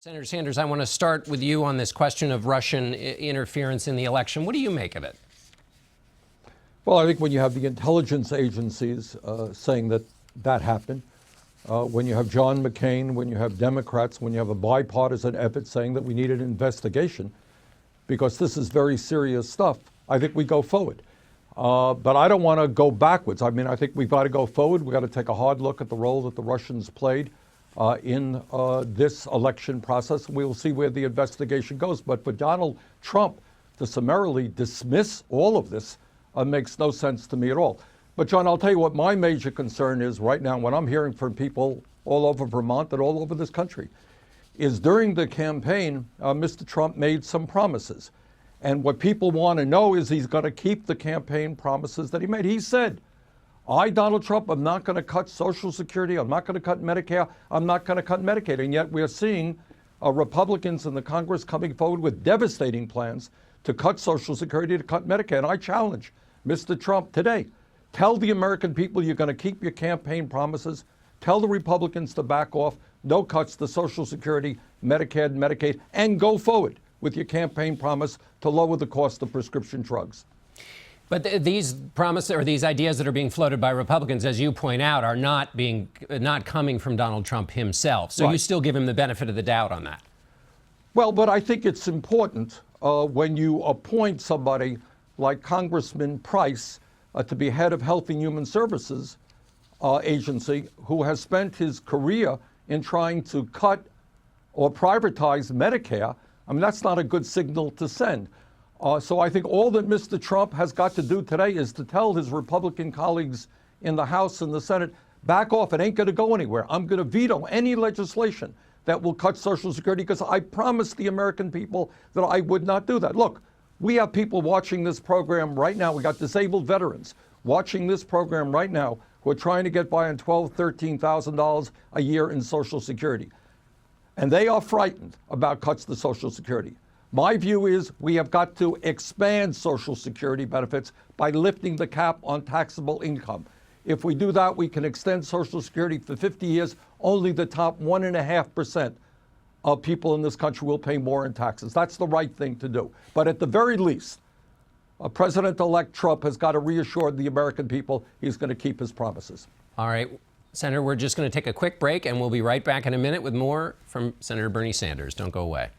Senator Sanders, I want to start with you on this question of Russian interference in the election. What do you make of it? Well, I think when you have the intelligence agencies saying that happened, when you have John McCain, when you have Democrats, when you have a bipartisan effort saying that we need an investigation, because this is very serious stuff, I think we go forward. But I don't want to go backwards. I mean, I think we've got to go forward. We've got to take a hard look at the role that the Russians played in this election process. We'll see where the investigation goes. But for Donald Trump to summarily dismiss all of this makes no sense to me at all. But John, I'll tell you what my major concern is right now, when I'm hearing from people all over Vermont and all over this country, is during the campaign, Mr. Trump made some promises. And what people want to know is he's going to keep the campaign promises that he made. He said, Donald Trump, I'm not going to cut Social Security. I'm not going to cut Medicare. I'm not going to cut Medicaid. And yet we're seeing Republicans in the Congress coming forward with devastating plans to cut Social Security, to cut Medicare. And I challenge Mr. Trump today, tell the American people you're going to keep your campaign promises. Tell the Republicans to back off. No cuts to Social Security, Medicare, and Medicaid, and go forward with your campaign promise to lower the cost of prescription drugs. But these promises or these ideas that are being floated by Republicans, as you point out, are not coming from Donald Trump himself. So right. You still give him the benefit of the doubt on that. Well, but I think it's important when you appoint somebody like Congressman Price to be head of Health and Human Services agency, who has spent his career in trying to cut or privatize Medicare. I mean, that's not a good signal to send. So I think all that Mr. Trump has got to do today is to tell his Republican colleagues in the House and the Senate, back off, it ain't going to go anywhere. I'm going to veto any legislation that will cut Social Security because I promised the American people that I would not do that. Look, we have people watching this program right now. We got disabled veterans watching this program right now who are trying to get by on $12,000, $13,000 a year in Social Security. And they are frightened about cuts to Social Security. My view is we have got to expand Social Security benefits by lifting the cap on taxable income. If we do that, we can extend Social Security for 50 years. Only the top 1.5% of people in this country will pay more in taxes. That's the right thing to do. But at the very least, President-elect Trump has got to reassure the American people he's going to keep his promises. All right, Senator, we're just going to take a quick break, and we'll be right back in a minute with more from Senator Bernie Sanders. Don't go away.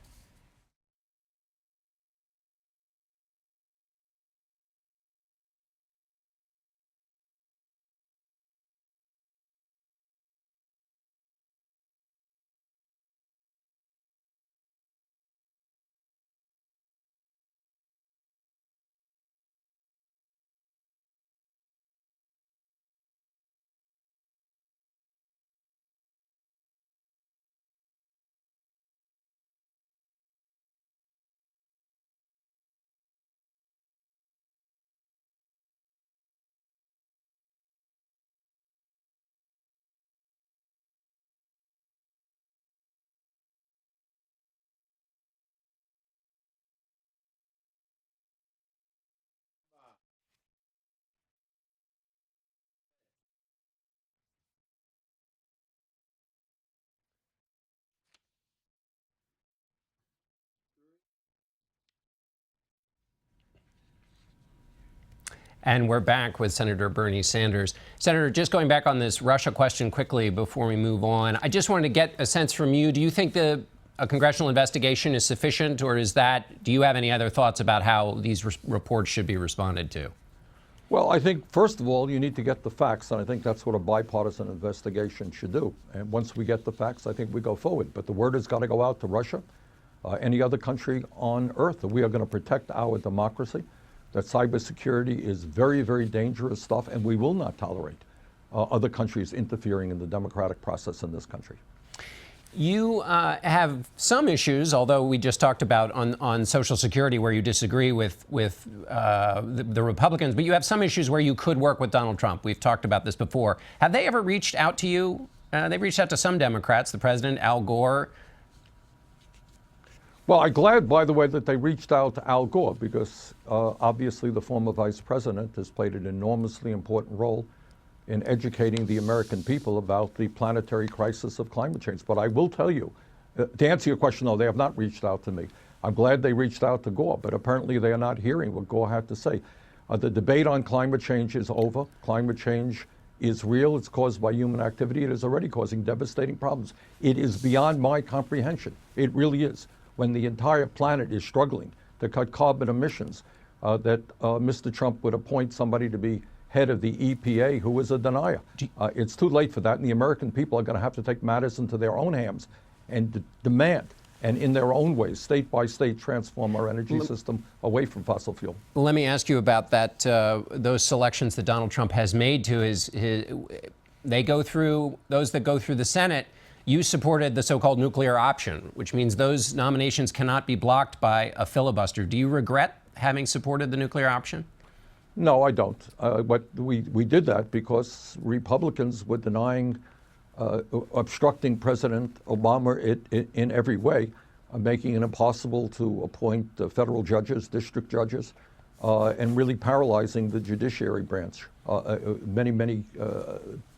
And we're back with Senator Bernie Sanders. Senator, just going back on this Russia question quickly before we move on, I just wanted to get a sense from you. Do you think a congressional investigation is sufficient, or do you have any other thoughts about how these reports should be responded to? Well, I think, first of all, you need to get the facts, and I think that's what a bipartisan investigation should do. And once we get the facts, I think we go forward. But the word has got to go out to Russia, any other country on earth, that we are going to protect our democracy, that cybersecurity is very, very dangerous stuff, and we will not tolerate other countries interfering in the democratic process in this country. You have some issues, although we just talked about on Social Security, where you disagree with the Republicans, but you have some issues where you could work with Donald Trump. We've talked about this before. Have they ever reached out to you? They've reached out to some Democrats, the president, Al Gore. Well, I'm glad, by the way, that they reached out to Al Gore, because obviously the former vice president has played an enormously important role in educating the American people about the planetary crisis of climate change. But I will tell you To answer your question, no, they have not reached out to me. I'm glad they reached out to Gore, but apparently they are not hearing what Gore had to say. The debate on climate change is over. Climate change is real. It's caused by human activity. It is already causing devastating problems. It is beyond my comprehension. It really is. When the entire planet is struggling to cut carbon emissions, that Mr. Trump would appoint somebody to be head of the EPA who is a denier. It's too late for that, and the American people are going to have to take matters into their own hands and demand, and in their own ways, state by state, transform our energy system away from fossil fuel. Let me ask you about that. Those selections that Donald Trump has made to they go through those that go through the Senate. You supported the so-called nuclear option, which means those nominations cannot be blocked by a filibuster. Do you regret having supported the nuclear option? No, I don't. But we did that because Republicans were denying, obstructing President Obama in every way, making it impossible to appoint federal judges, district judges, and really paralyzing the judiciary branch. Many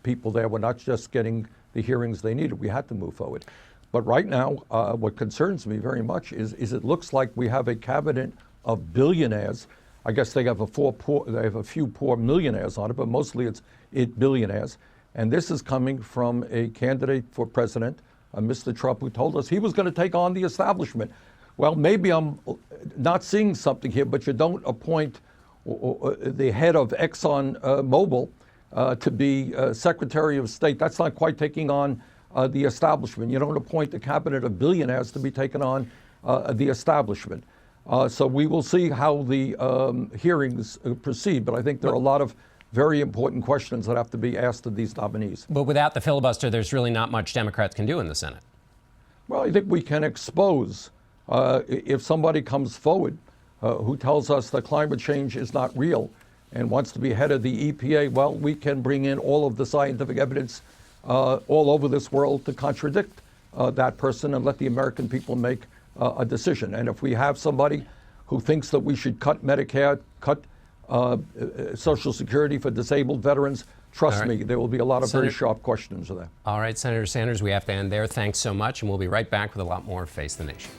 people there were not just getting the hearings they needed. We had to move forward. But right now, what concerns me very much is it looks like we have a cabinet of billionaires. I guess they have a few poor millionaires on it, but mostly it's billionaires. And this is coming from a candidate for president, Mr. Trump, who told us he was going to take on the establishment. Well, maybe I'm not seeing something here, but you don't appoint the head of Exxon Mobil to be Secretary of State. That's not quite taking on the establishment. You don't appoint a cabinet of billionaires to be taking on the establishment. So we will see how the hearings proceed, but I think there are a lot of very important questions that have to be asked of these nominees. But without the filibuster, there's really not much Democrats can do in the Senate. Well, I think we can expose, if somebody comes forward who tells us that climate change is not real and wants to be head of the EPA, well, we can bring in all of the scientific evidence all over this world to contradict that person and let the American people make a decision. And if we have somebody who thinks that we should cut Medicare, cut Social Security for disabled veterans, trust me, there will be a lot of very sharp questions there. All right, Senator Sanders, we have to end there. Thanks so much, and we'll be right back with a lot more Face the Nation.